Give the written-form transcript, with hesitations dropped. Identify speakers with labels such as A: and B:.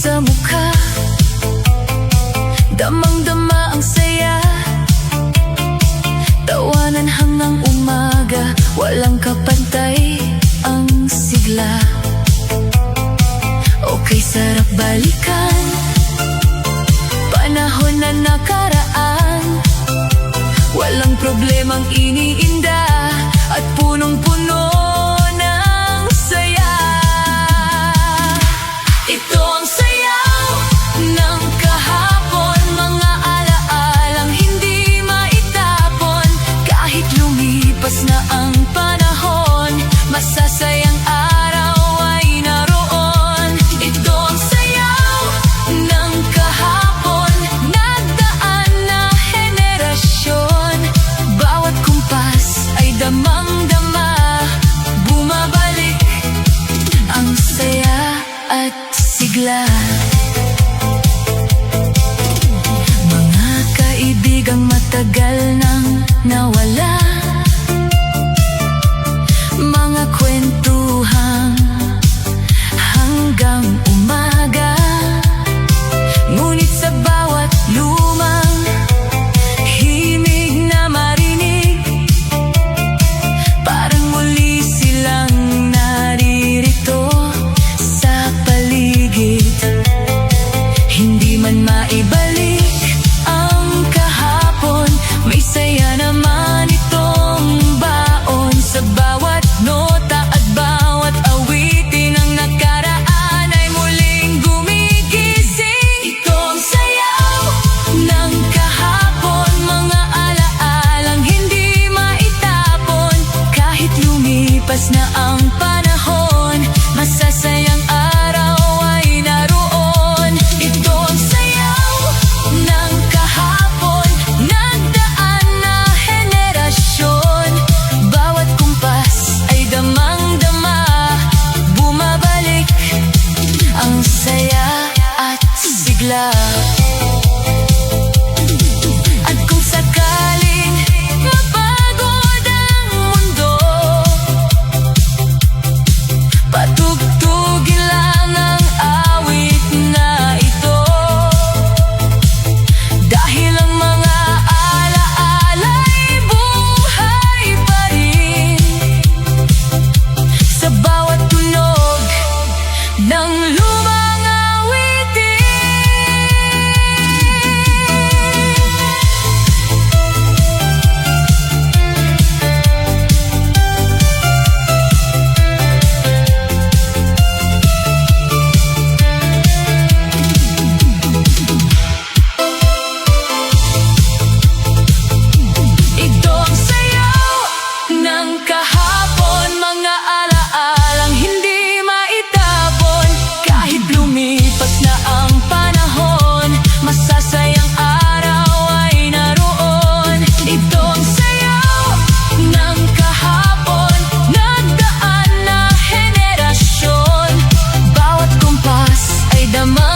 A: sa mukha, damang-dama ang saya, tawanan hanggang umaga, walang kapantay ang sigla. Okay, sarap balikan panahon na nakaraan, walang problemang iniinda at punong-puno ng saya. Ito ang sayaw ng kahapon, mga alaalang hindi maitapon. Kahit lumipas na ang panahon, masasayang araw ay naroon. Ito ang sayaw ng kahapon, nagdaan na henerasyon. Bawat kumpas ay damang-dama, bumabalik ang saya at sigla. Mga kaibigang matagal nang nawala, mga kwentuhan hanggang umaga, ngunit sa bawat lumang himig na marinig, parang muli silang naririto sa paligid. Hindi man maibalik ang kahapon, may saya naman itong baon. Sa bawat nota at bawat awitin, ang nakaraan ay muling gumigising. Ito ang sayaw ng kahapon, mga alaalang hindi maitapon. Kahit lumipas na ang panahon, masasayang araw ay naroon. Ito ang sayaw ng kahapon, nagdaan na henerasyon. Bawat kumpas ay damang-dama, bumabalik ang saya at sigla. At kung sakaling mapagod ang mundo, patugtugin lang ang awit na ito. Dahil ang mga alaala'y buhay pa rin sa bawat tunog ng lumang awitin. Ito ang sayaw ng kahapon, mga alaalang hindi maitapon. Kahit lumipas na ang panahon, masasayang araw ay naroon. Ito ang sayaw ng kahapon, nagdaan na henerasyon. Bawat kumpas ay damang